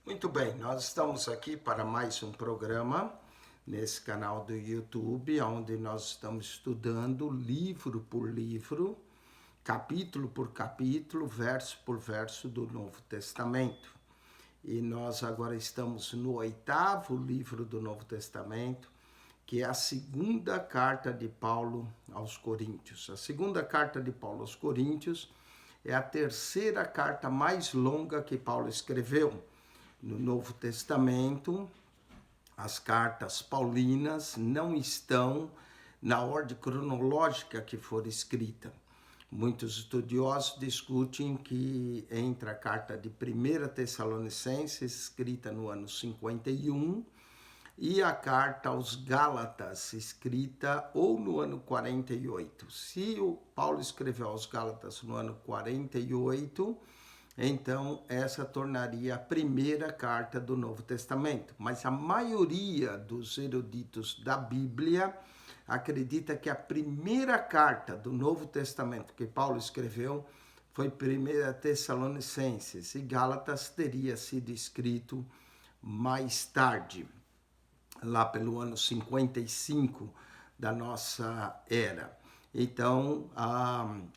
Muito bem, nós estamos aqui para mais um programa nesse canal do YouTube, onde nós estamos estudando livro por livro, capítulo por capítulo, verso por verso do Novo Testamento. E nós agora estamos no 8º livro do Novo Testamento, que é a segunda carta de Paulo aos Coríntios. A segunda carta de Paulo aos Coríntios é a terceira carta mais longa que Paulo escreveu. No Novo Testamento, as cartas paulinas não estão na ordem cronológica que for escrita. Muitos estudiosos discutem que entre a carta de 1 Tessalonicenses, escrita no ano 51, e a carta aos Gálatas, escrita ou no ano 48. Se o Paulo escreveu aos Gálatas no ano 48, então essa tornaria a primeira carta do Novo Testamento. Mas a maioria dos eruditos da Bíblia acredita que a primeira carta do Novo Testamento que Paulo escreveu foi 1 Tessalonicenses, e Gálatas teria sido escrito mais tarde, lá pelo ano 55 da nossa era. Então,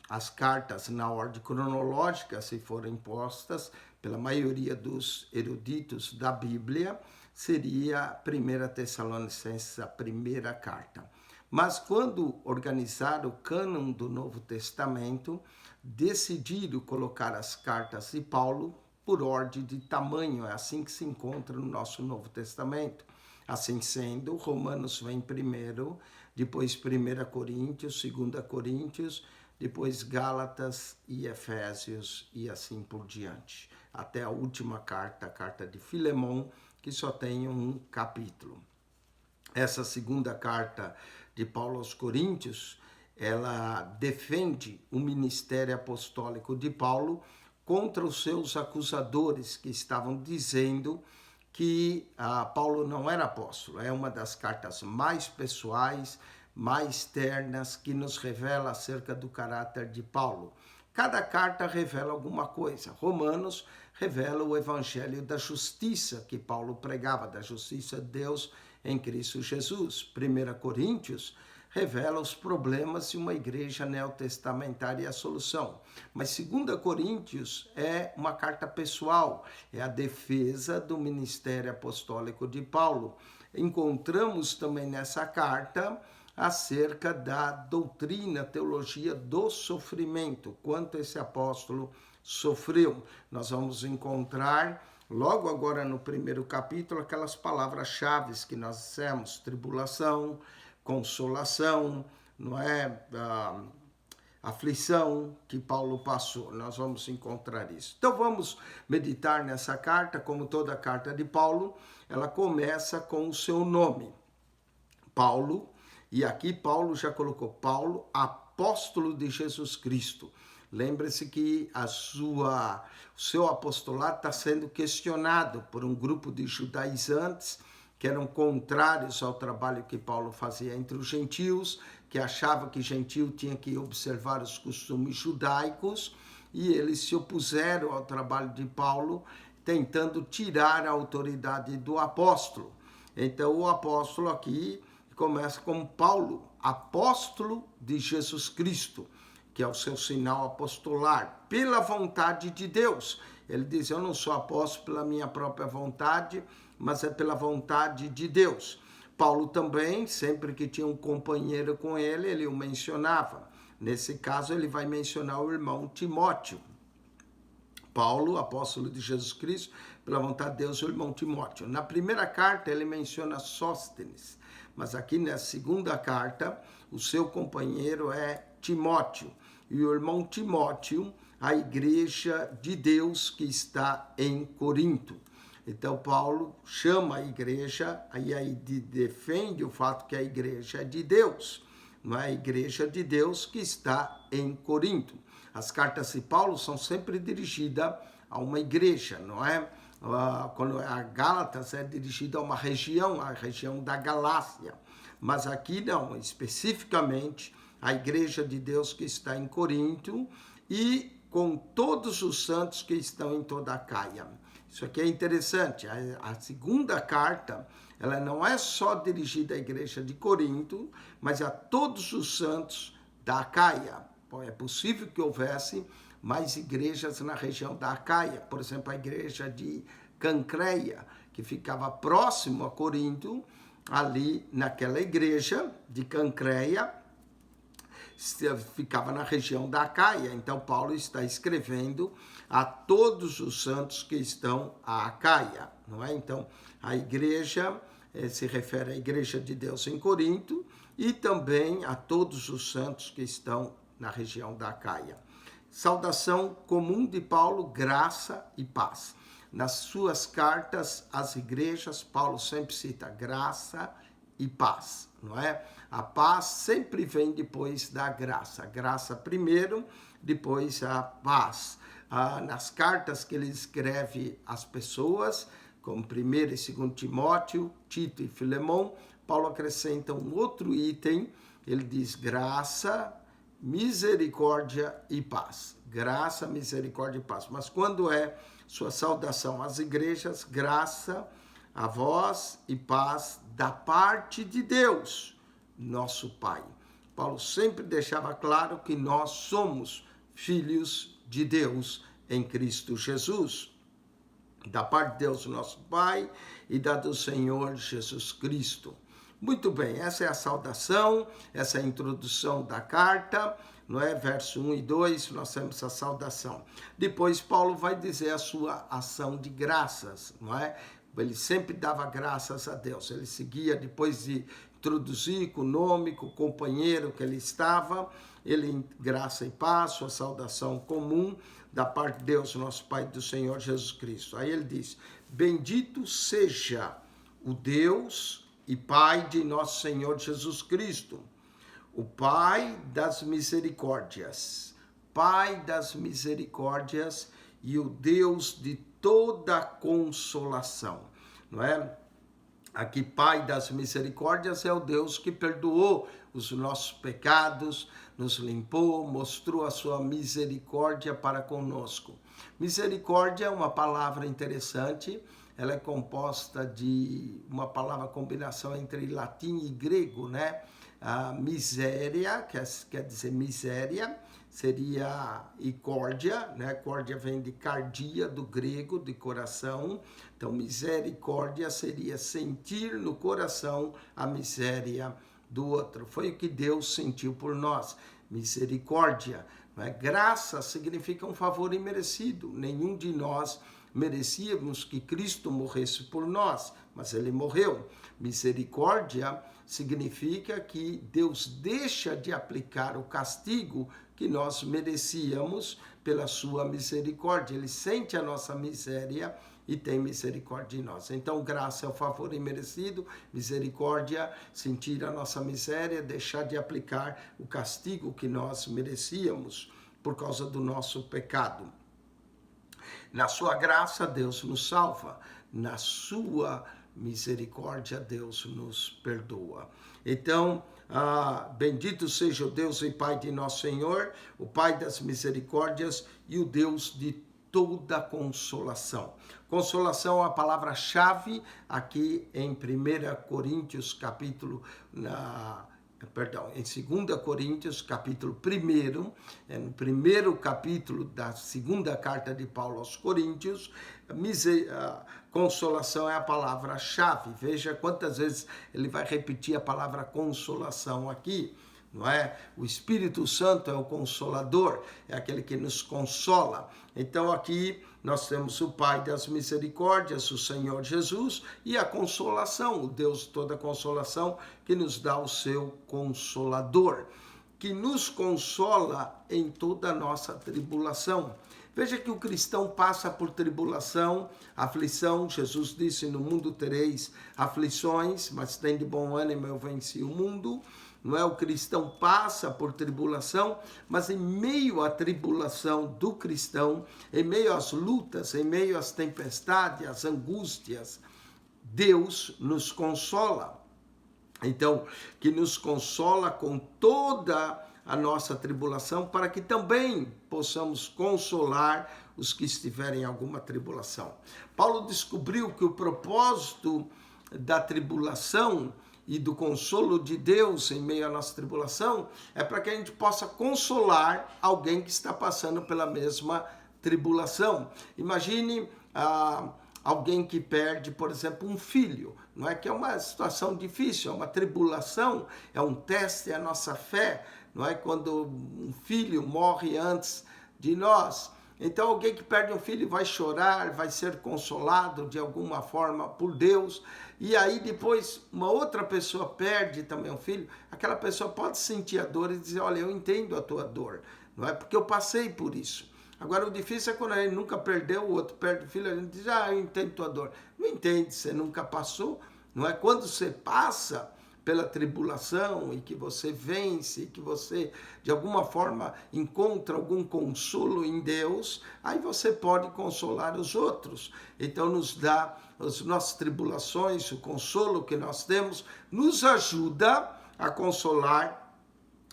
as cartas na ordem cronológica, se forem postas pela maioria dos eruditos da Bíblia, seria 1 Tessalonicenses a primeira carta. Mas quando organizaram o cânon do Novo Testamento, decidiram colocar as cartas de Paulo por ordem de tamanho. É assim que se encontra no nosso Novo Testamento. Assim sendo, Romanos vem primeiro, depois 1 Coríntios, 2 Coríntios, depois Gálatas e Efésios e assim por diante. Até a última carta, a carta de Filemão, que só tem um capítulo. Essa segunda carta de Paulo aos Coríntios, ela defende o ministério apostólico de Paulo contra os seus acusadores que estavam dizendo que Paulo não era apóstolo. É uma das cartas mais pessoais, mais ternas, que nos revela acerca do caráter de Paulo. Cada carta revela alguma coisa. Romanos revela o evangelho da justiça que Paulo pregava, da justiça de Deus em Cristo Jesus. 1 Coríntios revela os problemas de uma igreja neotestamentária e a solução. Mas 2 Coríntios é uma carta pessoal, é a defesa do ministério apostólico de Paulo. Encontramos também nessa carta acerca da doutrina, teologia do sofrimento, quanto esse apóstolo sofreu. Nós vamos encontrar logo agora no primeiro capítulo aquelas palavras-chave que nós dissemos: tribulação, consolação, não é? Aflição que Paulo passou. Nós vamos encontrar isso. Então vamos meditar nessa carta. Como toda carta de Paulo, ela começa com o seu nome, Paulo, e aqui Paulo já colocou Paulo, apóstolo de Jesus Cristo. Lembre-se que o seu apostolado está sendo questionado por um grupo de judaizantes que eram contrários ao trabalho que Paulo fazia entre os gentios, que achavam que gentio tinha que observar os costumes judaicos, e eles se opuseram ao trabalho de Paulo, tentando tirar a autoridade do apóstolo. Então o apóstolo aqui começa com Paulo, apóstolo de Jesus Cristo, que é o seu sinal apostolar, pela vontade de Deus. Ele diz: eu não sou apóstolo pela minha própria vontade, mas é pela vontade de Deus. Paulo também, sempre que tinha um companheiro com ele, ele o mencionava. Nesse caso, ele vai mencionar o irmão Timóteo. Paulo, apóstolo de Jesus Cristo, pela vontade de Deus, o irmão Timóteo. Na primeira carta, ele menciona Sóstenes, mas aqui na segunda carta, o seu companheiro é Timóteo. E o irmão Timóteo, a igreja de Deus que está em Corinto. Então Paulo chama a igreja e aí defende o fato que a igreja é de Deus, não é? A igreja de Deus que está em Corinto. As cartas de Paulo são sempre dirigidas a uma igreja, não é? Quando a Gálatas é dirigida a uma região, a região da Galácia. Mas aqui não, especificamente a igreja de Deus que está em Corinto e com todos os santos que estão em toda a Caia. Isso aqui é interessante. A segunda carta, ela não é só dirigida à igreja de Corinto, mas a todos os santos da Acaia. É possível que houvesse mais igrejas na região da Acaia. Por exemplo, a igreja de Cancreia, que ficava próximo a Corinto, ali naquela igreja de Cancreia, ficava na região da Acaia. Então, Paulo está escrevendo a todos os santos que estão à Acaia, não é? Então, a igreja se refere à igreja de Deus em Corinto e também a todos os santos que estão na região da Acaia. Saudação comum de Paulo, graça e paz. Nas suas cartas às igrejas, Paulo sempre cita graça e paz, não é? A paz sempre vem depois da graça. A graça primeiro, depois a paz. Nas cartas que ele escreve às pessoas, como 1 e 2 Timóteo, Tito e Filemão, Paulo acrescenta um outro item, ele diz graça, misericórdia e paz. Graça, misericórdia e paz. Mas quando é sua saudação às igrejas, graça a vós e paz da parte de Deus, nosso Pai. Paulo sempre deixava claro que nós somos filhos de Deus em Cristo Jesus. Da parte de Deus, nosso Pai, e da do Senhor Jesus Cristo. Muito bem, essa é a saudação, essa é a introdução da carta, não é? Verso 1 e 2, nós temos a saudação. Depois, Paulo vai dizer a sua ação de graças, não é? Ele sempre dava graças a Deus. Ele seguia, depois de introduzir com o nome, com o companheiro que ele estava, ele, graça e paz, sua saudação comum, da parte de Deus, nosso Pai, do Senhor Jesus Cristo. Aí ele diz, bendito seja o Deus e Pai de nosso Senhor Jesus Cristo, o Pai das misericórdias, Pai das misericórdias e o Deus de toda consolação, não é? Aqui, Pai das misericórdias é o Deus que perdoou os nossos pecados, nos limpou, mostrou a sua misericórdia para conosco. Misericórdia é uma palavra interessante, ela é composta de uma palavra combinação entre latim e grego, né? A miséria, quer dizer miséria, seria e córdia, né? Córdia vem de cardia, do grego, de coração. Então, misericórdia seria sentir no coração a miséria do outro. Foi o que Deus sentiu por nós. Misericórdia, não é? Graça significa um favor imerecido. Nenhum de nós merecíamos que Cristo morresse por nós, mas ele morreu. Misericórdia significa que Deus deixa de aplicar o castigo que nós merecíamos pela sua misericórdia. Ele sente a nossa miséria e tem misericórdia de nós. Então, graça é o favor imerecido, misericórdia, sentir a nossa miséria, deixar de aplicar o castigo que nós merecíamos por causa do nosso pecado. Na sua graça, Deus nos salva. Na sua misericórdia, Deus nos perdoa. Então, bendito seja o Deus e Pai de nosso Senhor, o Pai das misericórdias e o Deus de toda consolação. Consolação é a palavra-chave aqui em 1 Coríntios, em 2 Coríntios, capítulo 1, no primeiro capítulo da segunda carta de Paulo aos Coríntios, consolação é a palavra-chave. Veja quantas vezes ele vai repetir a palavra consolação aqui, não é? O Espírito Santo é o Consolador, é aquele que nos consola. Então aqui nós temos o Pai das misericórdias, o Senhor Jesus, e a consolação, o Deus de toda consolação, que nos dá o seu Consolador, que nos consola em toda a nossa tribulação. Veja que o cristão passa por tribulação, aflição. Jesus disse, no mundo tereis aflições, mas tem de bom ânimo, eu venci o mundo. Não é? O cristão passa por tribulação, mas em meio à tribulação do cristão, em meio às lutas, em meio às tempestades, às angústias, Deus nos consola. Então, que nos consola com toda a nossa tribulação, para que também possamos consolar os que estiverem em alguma tribulação. Paulo descobriu que o propósito da tribulação e do consolo de Deus em meio à nossa tribulação é para que a gente possa consolar alguém que está passando pela mesma tribulação. Imagine alguém que perde, por exemplo, um filho. Não é que é uma situação difícil, é uma tribulação, é um teste à nossa fé. Não é quando um filho morre antes de nós. Então alguém que perde um filho vai chorar, vai ser consolado de alguma forma por Deus. E aí depois uma outra pessoa perde também um filho, aquela pessoa pode sentir a dor e dizer, olha, eu entendo a tua dor, não é? Porque eu passei por isso. Agora o difícil é quando a gente nunca perdeu, o outro perde o filho, a gente diz, eu entendo a tua dor. Não entende, você nunca passou, não é? Quando você passa pela tribulação e que você vence, e que você de alguma forma encontra algum consolo em Deus, aí você pode consolar os outros. Então nos dá as nossas tribulações, o consolo que nós temos, nos ajuda a consolar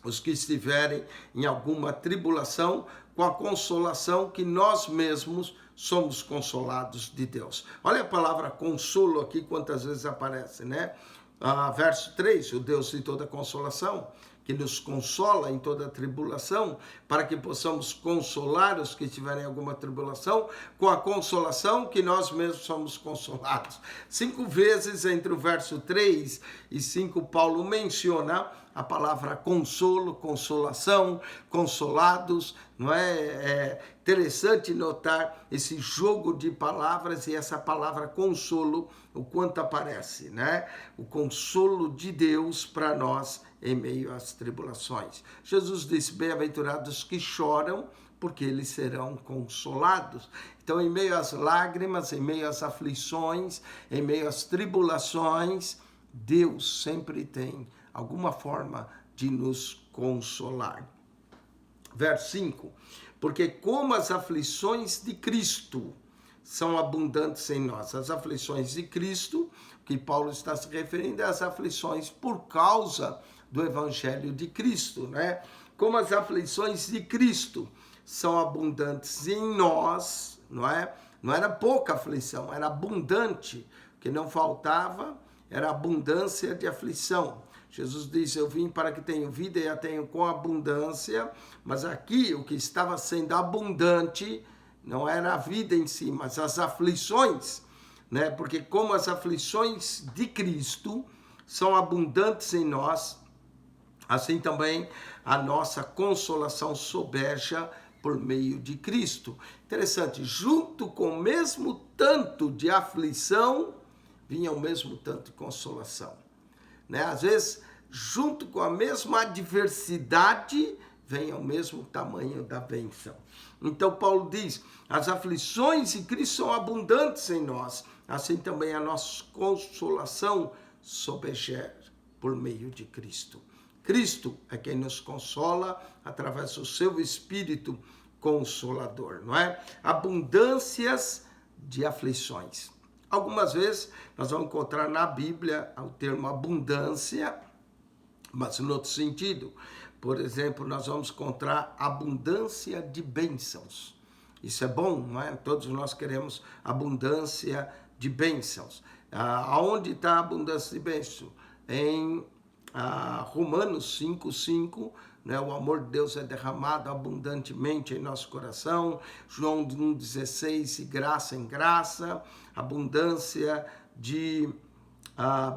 os que estiverem em alguma tribulação, com a consolação que nós mesmos somos consolados de Deus. Olha a palavra consolo aqui, quantas vezes aparece, né? Verso 3, o Deus de toda consolação, que nos consola em toda tribulação, para que possamos consolar os que estiverem em alguma tribulação, com a consolação que nós mesmos somos consolados. 5 vezes entre o verso 3 e 5, Paulo menciona a palavra consolo, consolação, consolados, não é? É interessante notar esse jogo de palavras e essa palavra consolo, o quanto aparece, né? O consolo de Deus para nós em meio às tribulações. Jesus disse, bem-aventurados que choram, porque eles serão consolados. Então, em meio às lágrimas, em meio às aflições, em meio às tribulações, Deus sempre tem alguma forma de nos consolar. Verso 5, porque como as aflições de Cristo são abundantes em nós. As aflições de Cristo, que Paulo está se referindo, é as aflições por causa do Evangelho de Cristo, né? Como as aflições de Cristo são abundantes em nós, não é? Não era pouca aflição, era abundante, o que não faltava era abundância de aflição. Jesus disse, eu vim para que tenham vida e a tenham com abundância, mas aqui o que estava sendo abundante não era a vida em si, mas as aflições, né? Porque como as aflições de Cristo são abundantes em nós, assim também a nossa consolação sobeja por meio de Cristo. Interessante, junto com o mesmo tanto de aflição, vinha o mesmo tanto de consolação, né? Às vezes, junto com a mesma adversidade, vem ao mesmo tamanho da bênção. Então Paulo diz, as aflições de Cristo são abundantes em nós, assim também a nossa consolação sobeja por meio de Cristo. Cristo é quem nos consola através do seu Espírito Consolador, não é? Abundâncias de aflições. Algumas vezes nós vamos encontrar na Bíblia o termo abundância, mas no outro sentido. Por exemplo, nós vamos encontrar abundância de bênçãos. Isso é bom, não é? Todos nós queremos abundância de bênçãos. Aonde está a abundância de bênçãos? Em Romanos 5:5, né? O amor de Deus é derramado abundantemente em nosso coração. João 1:16, graça em graça, abundância de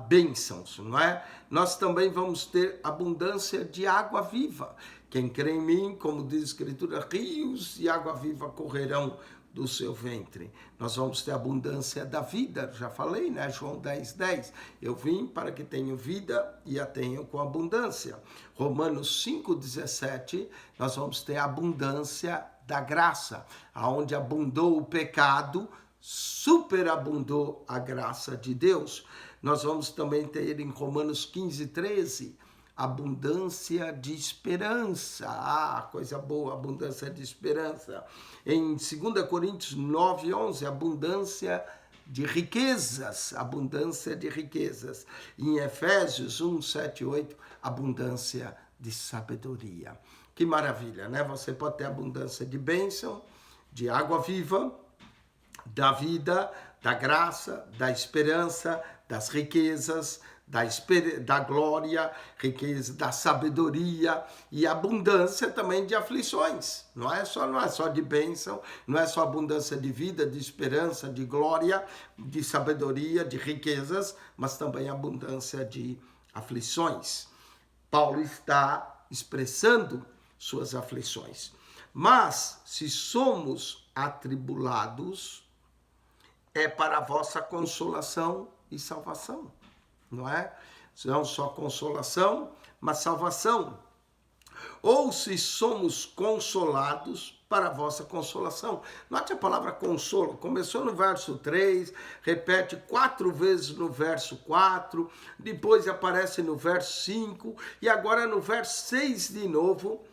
bênçãos, não é? Nós também vamos ter abundância de água viva. Quem crê em mim, como diz a Escritura, rios de água viva correrão do seu ventre. Nós vamos ter abundância da vida, já falei, né? João 10:10. Eu vim para que tenham vida e a tenham com abundância. Romanos 5:17, nós vamos ter abundância da graça. Aonde abundou o pecado, superabundou a graça de Deus. Nós vamos também ter em Romanos 15:13, abundância de esperança. Coisa boa, abundância de esperança. Em 2 Coríntios 9:11, abundância de riquezas, abundância de riquezas. Em Efésios 1:7-8, abundância de sabedoria. Que maravilha, né? Você pode ter abundância de bênção de água viva, da vida, da graça, da esperança, das riquezas, da glória, riqueza, da sabedoria e abundância também de aflições. Não é só de bênção, não é só abundância de vida, de esperança, de glória, de sabedoria, de riquezas, mas também abundância de aflições. Paulo está expressando suas aflições. Mas, se somos atribulados, é para a vossa consolação e salvação. Não é? Não só consolação, mas salvação. Ou se somos consolados, para a vossa consolação. Note a palavra consolo. Começou no verso 3, repete 4 vezes no verso 4, depois aparece no verso 5, e agora no verso 6 de novo,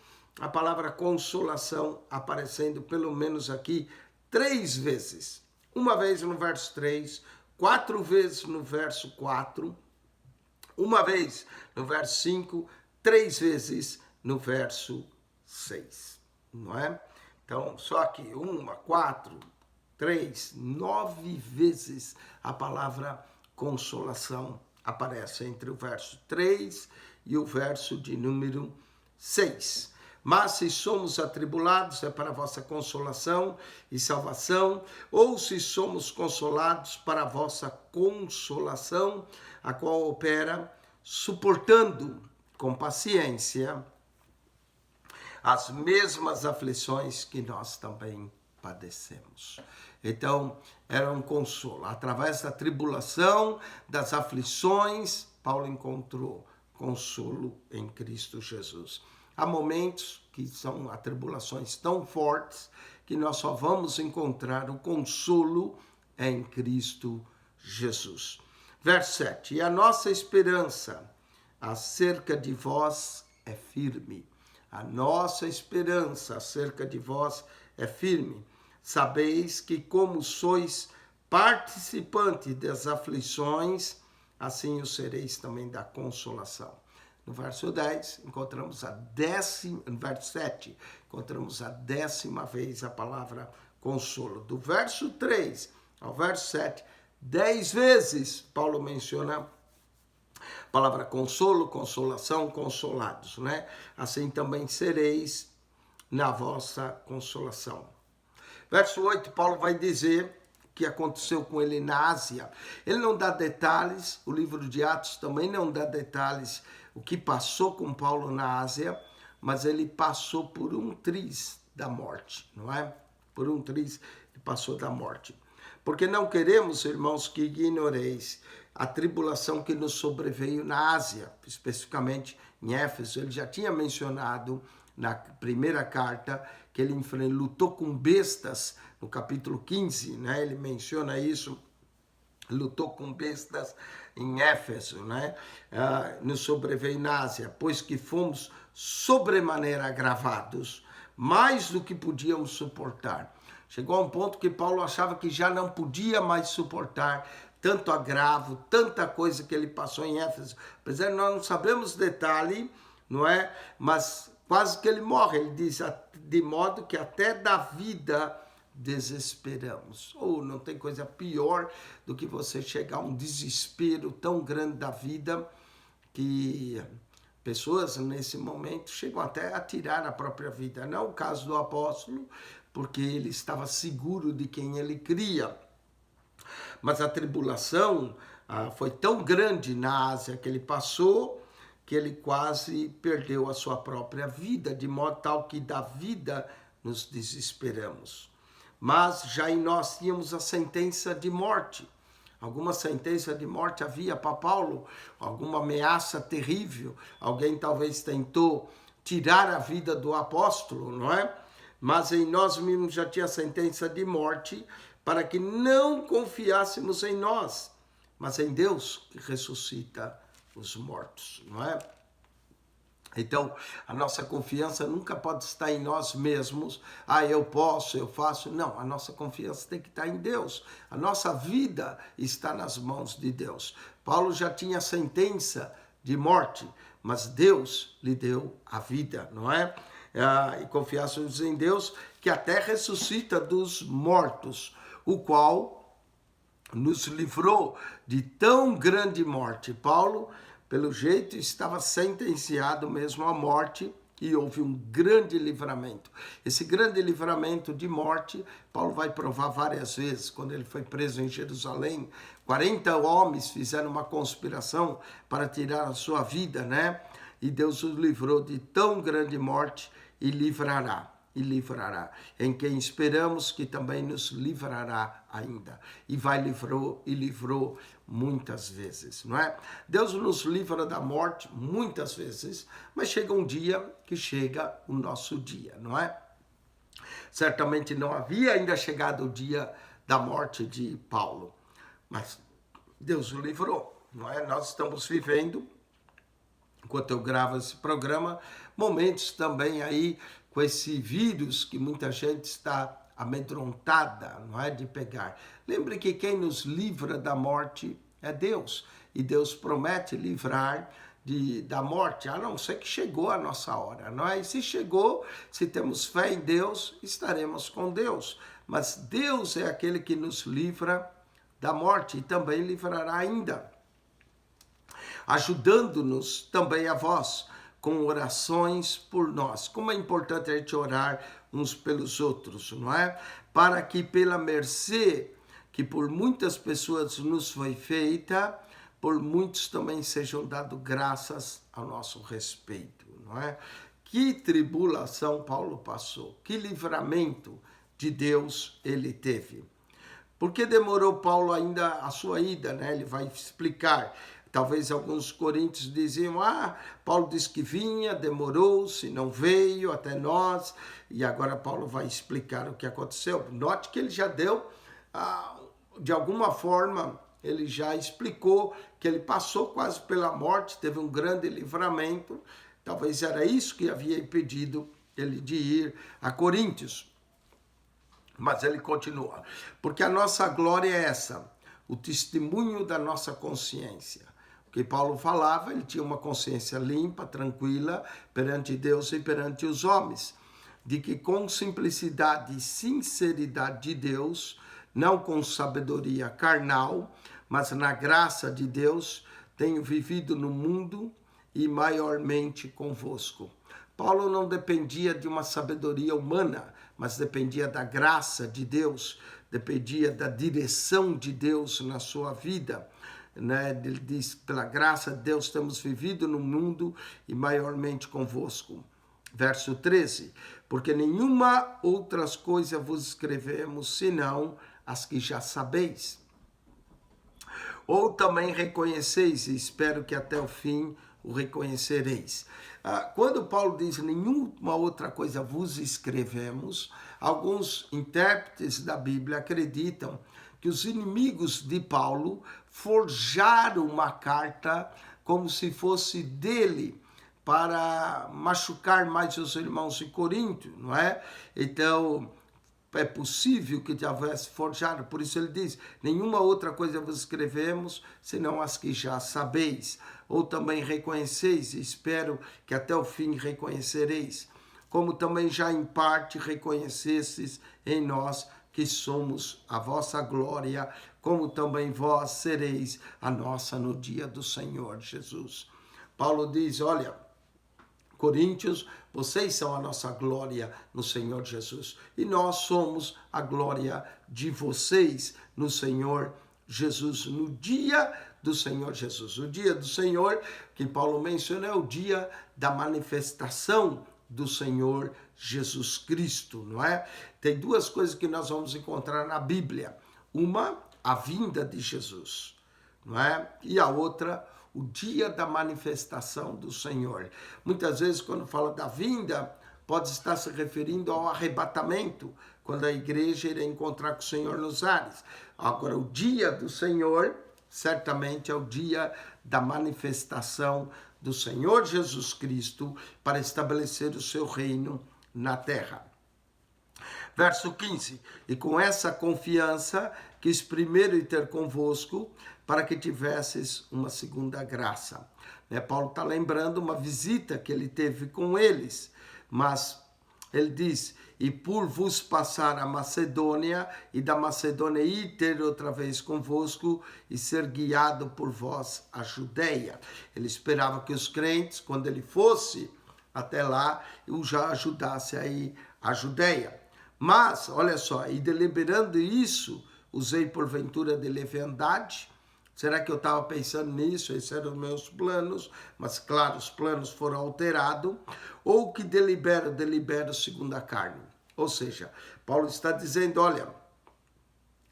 a palavra consolação aparecendo pelo menos aqui 3 vezes. Uma vez no verso 3, 4 vezes no verso 4, uma vez no verso 5, 3 vezes no verso 6, não é? Então, só aqui, 1, 4, 3, 9 vezes a palavra consolação aparece entre o verso 3 e o verso de número 6. Mas se somos atribulados, é para a vossa consolação e salvação, ou se somos consolados, para a vossa consolação, a qual opera suportando com paciência as mesmas aflições que nós também padecemos. Então, era um consolo. Através da tribulação, das aflições, Paulo encontrou consolo em Cristo Jesus. Há momentos que são atribulações tão fortes que nós só vamos encontrar o consolo em Cristo Jesus. Verso 7. E a nossa esperança acerca de vós é firme. A nossa esperança acerca de vós é firme. Sabeis que como sois participantes das aflições, assim o sereis também da consolação. No verso 10, encontramos no verso 7, encontramos a 10ª vez a palavra consolo. Do verso 3 ao verso 7, 10 vezes Paulo menciona a palavra consolo, consolação, consolados, né? Assim também sereis na vossa consolação. Verso 8, Paulo vai dizer o que aconteceu com ele na Ásia. Ele não dá detalhes, o livro de Atos também não dá detalhes o que passou com Paulo na Ásia, mas ele passou por um triz da morte, não é? Por um triz ele passou da morte. Porque não queremos, irmãos, que ignoreis a tribulação que nos sobreveio na Ásia, especificamente em Éfeso. Ele já tinha mencionado na primeira carta que ele lutou com bestas, no capítulo 15, né? Ele menciona isso, lutou com bestas em Éfeso, né? Nos sobreveio na Ásia, pois que fomos sobremaneira agravados, mais do que podíamos suportar. Chegou a um ponto que Paulo achava que já não podia mais suportar tanto agravo, tanta coisa que ele passou em Éfeso. Apesar de nós não sabemos detalhe, não é? Mas quase que ele morre. Ele diz, de modo que até da vida desesperamos. Ou não tem coisa pior do que você chegar a um desespero tão grande da vida que pessoas nesse momento chegam até a tirar a própria vida. Não é o caso do apóstolo, porque ele estava seguro de quem ele cria. Mas a tribulação foi tão grande na Ásia que ele passou, que ele quase perdeu a sua própria vida, de modo tal que da vida nos desesperamos. Mas já em nós tínhamos a sentença de morte. Alguma sentença de morte havia para Paulo, alguma ameaça terrível. Alguém talvez tentou tirar a vida do apóstolo, não é? Mas em nós mesmos já tinha a sentença de morte, para que não confiássemos em nós, mas em Deus que ressuscita os mortos, não é? Então, a nossa confiança nunca pode estar em nós mesmos. Eu posso, eu faço. Não, a nossa confiança tem que estar em Deus. A nossa vida está nas mãos de Deus. Paulo já tinha a sentença de morte, mas Deus lhe deu a vida, não é? e confiássemos em Deus, que até ressuscita dos mortos, o qual nos livrou de tão grande morte. Paulo, pelo jeito, estava sentenciado mesmo à morte, e houve um grande livramento. Esse grande livramento de morte, Paulo vai provar várias vezes. Quando ele foi preso em Jerusalém, 40 homens fizeram uma conspiração para tirar a sua vida, né? E Deus os livrou de tão grande morte e livrará. Em quem esperamos que também nos livrará ainda. E livrou muitas vezes, não é? Deus nos livra da morte muitas vezes, mas chega um dia que chega o nosso dia, não é? Certamente não havia ainda chegado o dia da morte de Paulo, mas Deus o livrou, não é? Nós estamos vivendo, enquanto eu gravo esse programa, momentos também aí com esse vírus que muita gente está amedrontada, não é, de pegar. Lembre que quem nos livra da morte é Deus, e Deus promete livrar da morte, a não ser que chegou a nossa hora, não é? E se chegou, se temos fé em Deus, estaremos com Deus. Mas Deus é aquele que nos livra da morte e também livrará ainda, ajudando-nos também a vós, com orações por nós. Como é importante a gente orar uns pelos outros, não é? Para que pela mercê que por muitas pessoas nos foi feita, por muitos também sejam dado graças ao nosso respeito, não é? Que tribulação Paulo passou, que livramento de Deus ele teve. Por que demorou Paulo ainda a sua ida, né? Ele vai explicar. Talvez alguns coríntios diziam, Paulo disse que vinha, demorou-se, não veio até nós, e agora Paulo vai explicar o que aconteceu. Note que ele já deu, de alguma forma, ele já explicou que ele passou quase pela morte, teve um grande livramento, talvez era isso que havia impedido ele de ir a Coríntios. Mas ele continua, porque a nossa glória é essa, o testemunho da nossa consciência. Que Paulo falava, ele tinha uma consciência limpa, tranquila, perante Deus e perante os homens, de que com simplicidade e sinceridade de Deus, não com sabedoria carnal, mas na graça de Deus, tenho vivido no mundo e maiormente convosco. Paulo não dependia de uma sabedoria humana, mas dependia da graça de Deus, dependia da direção de Deus na sua vida. Né? Ele diz, pela graça de Deus temos vivido no mundo e maiormente convosco. Verso 13, porque nenhuma outras coisas vos escrevemos, senão as que já sabeis. Ou também reconheceis, e espero que até o fim o reconhecereis. Quando Paulo diz, nenhuma outra coisa vos escrevemos, alguns intérpretes da Bíblia acreditam que os inimigos de Paulo forjaram uma carta como se fosse dele, para machucar mais os irmãos de Corinto, não é? Então, é possível que tivesse forjado, por isso ele diz, nenhuma outra coisa vos escrevemos, senão as que já sabeis, ou também reconheceis, e espero que até o fim reconhecereis, como também já em parte reconhecestes em nós, que somos a vossa glória, como também vós sereis a nossa no dia do Senhor Jesus. Paulo diz, olha, Coríntios, vocês são a nossa glória no Senhor Jesus. E nós somos a glória de vocês no Senhor Jesus, no dia do Senhor Jesus. O dia do Senhor, que Paulo menciona, é o dia da manifestação do Senhor Jesus Cristo, não é? Tem duas coisas que nós vamos encontrar na Bíblia. Uma, a vinda de Jesus, não é? E a outra, o dia da manifestação do Senhor. Muitas vezes, quando fala da vinda, pode estar se referindo ao arrebatamento, quando a igreja irá encontrar com o Senhor nos ares. Agora, o dia do Senhor, certamente é o dia da manifestação do Senhor Jesus Cristo para estabelecer o seu reino na terra. Verso 15, e com essa confiança quis primeiro ir ter convosco, para que tivesses uma segunda graça. Paulo está lembrando uma visita que ele teve com eles, mas ele diz, e por vos passar a Macedônia, e da Macedônia ir ter outra vez convosco, e ser guiado por vós a Judeia. Ele esperava que os crentes, quando ele fosse até lá, o já ajudasse aí a Judeia. Mas, olha só, e deliberando isso, usei porventura de leviandade. Será que eu estava pensando nisso? Esses eram os meus planos, mas claro, os planos foram alterados. Ou que delibero segundo a carne. Ou seja, Paulo está dizendo, olha,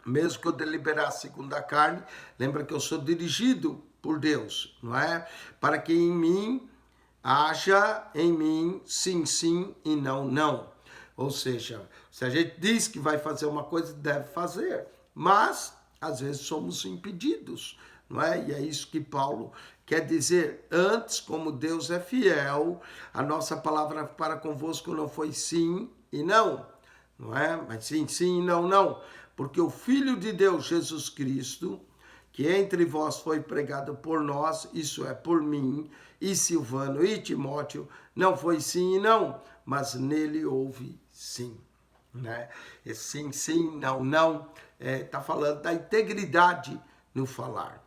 mesmo que eu deliberasse segundo a carne, lembra que eu sou dirigido por Deus, não é? Para que em mim haja em mim sim, sim e não, não. Ou seja, se a gente diz que vai fazer uma coisa, deve fazer. Mas, às vezes, somos impedidos, não é? E é isso que Paulo quer dizer. Antes, como Deus é fiel, a nossa palavra para convosco não foi sim e não, não é? Mas sim, sim e não, não. Porque o Filho de Deus, Jesus Cristo, que entre vós foi pregado por nós, isso é, por mim, e Silvano e Timóteo, não foi sim e não, mas nele houve sim. Né? Esse sim, sim, não, não, está falando da integridade no falar.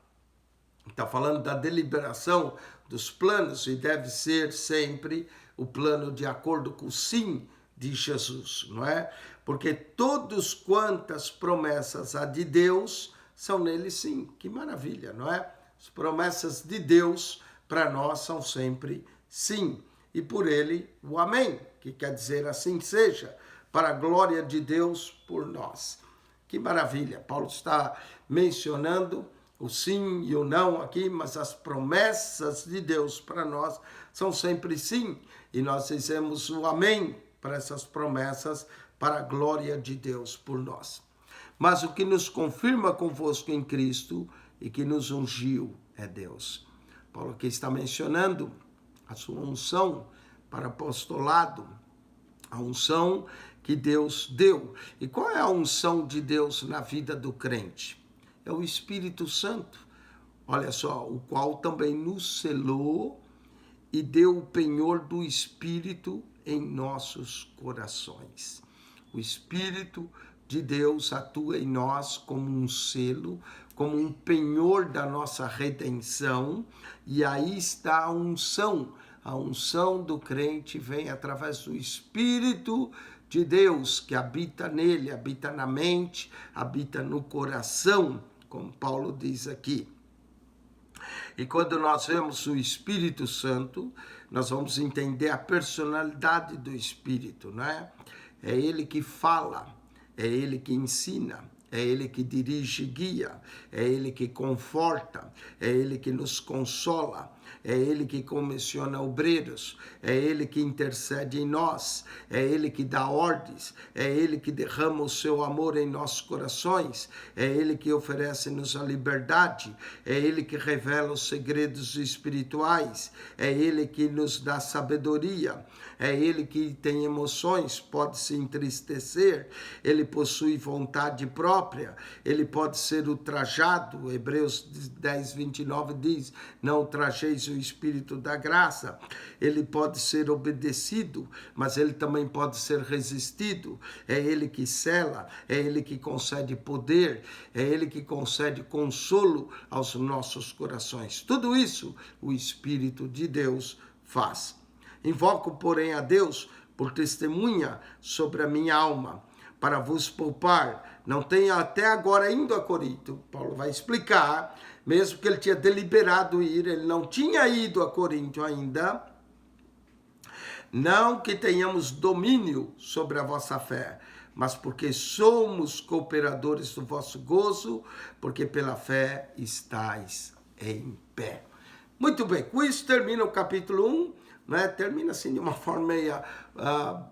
Está falando da deliberação dos planos, e deve ser sempre o plano de acordo com o sim de Jesus, não é? Porque todos quantas promessas há de Deus são nele sim. Que maravilha, não é? As promessas de Deus para nós são sempre sim. E por ele o amém, que quer dizer assim seja, para a glória de Deus por nós. Que maravilha. Paulo está mencionando o sim e o não aqui, mas as promessas de Deus para nós são sempre sim. E nós dizemos o amém para essas promessas, para a glória de Deus por nós. Mas o que nos confirma convosco em Cristo e que nos ungiu é Deus. Paulo aqui está mencionando a sua unção para apostolado, a unção que Deus deu. E qual é a unção de Deus na vida do crente? É o Espírito Santo. Olha só, o qual também nos selou e deu o penhor do Espírito em nossos corações. O Espírito de Deus atua em nós como um selo, como um penhor da nossa redenção, e aí está a unção. A unção do crente vem através do Espírito de Deus, que habita nele, habita na mente, habita no coração, como Paulo diz aqui. E quando nós vemos o Espírito Santo, nós vamos entender a personalidade do Espírito, né? É ele que fala, é ele que ensina, é ele que dirige e guia, é ele que conforta, é ele que nos consola, é ele que comissiona obreiros, é ele que intercede em nós, é ele que dá ordens, é ele que derrama o seu amor em nossos corações, é ele que oferece-nos a liberdade, é ele que revela os segredos espirituais, é ele que nos dá sabedoria, é ele que tem emoções, pode se entristecer, ele possui vontade própria, ele pode ser ultrajado. Hebreus 10, 29 diz, não ultrajeis o Espírito da graça. Ele pode ser obedecido, mas ele também pode ser resistido. É ele que sela, é ele que concede poder, é ele que concede consolo aos nossos corações. Tudo isso o Espírito de Deus faz. Invoco, porém, a Deus por testemunha sobre a minha alma, para vos poupar. Não tenho até agora ido a Corinto. Paulo vai explicar, mesmo que ele tinha deliberado ir, ele não tinha ido a Corinto ainda. Não que tenhamos domínio sobre a vossa fé, mas porque somos cooperadores do vosso gozo, porque pela fé estáis em pé. Muito bem, com isso termina o capítulo 1, né? Termina assim de uma forma meio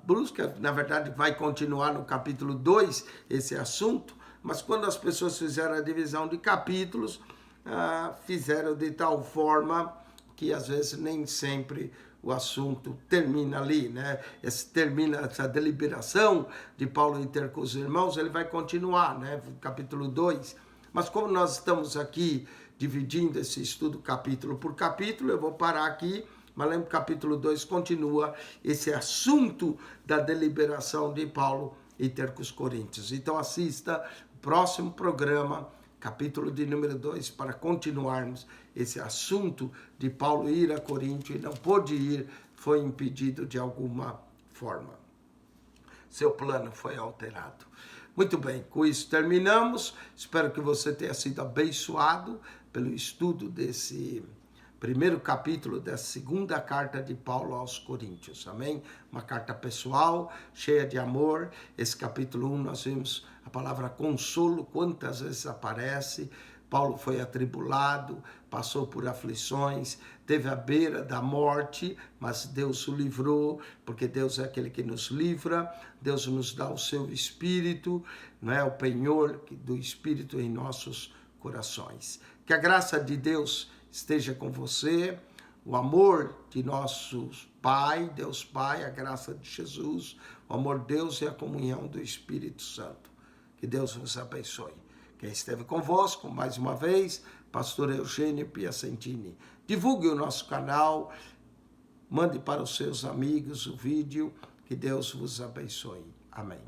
brusca, na verdade vai continuar no capítulo 2 esse assunto, mas quando as pessoas fizeram a divisão de capítulos, fizeram de tal forma que às vezes nem sempre o assunto termina ali, né? Termina essa deliberação de Paulo em ter com os irmãos, ele vai continuar, né? Capítulo 2. Mas como nós estamos aqui dividindo esse estudo capítulo por capítulo, eu vou parar aqui mas lá no capítulo 2 continua esse assunto da deliberação de Paulo em ter com os coríntios. Então assista o próximo programa, capítulo de número 2, para continuarmos esse assunto de Paulo ir a Corinto e não pôde ir, foi impedido de alguma forma. Seu plano foi alterado. Muito bem, com isso terminamos. Espero que você tenha sido abençoado pelo estudo desse primeiro capítulo da segunda carta de Paulo aos Coríntios. Amém? Uma carta pessoal, cheia de amor. Esse capítulo 1 nós vimos a palavra consolo, quantas vezes aparece. Paulo foi atribulado, passou por aflições, teve à beira da morte, mas Deus o livrou, porque Deus é aquele que nos livra, Deus nos dá o seu Espírito, não é? O penhor do Espírito em nossos corações. Que a graça de Deus esteja com você, o amor de nosso Pai, Deus Pai, a graça de Jesus, o amor de Deus e a comunhão do Espírito Santo. Que Deus vos abençoe. Quem esteve convosco, mais uma vez, pastor Eugênio Piacentini. Divulgue o nosso canal, mande para os seus amigos o vídeo, que Deus vos abençoe. Amém.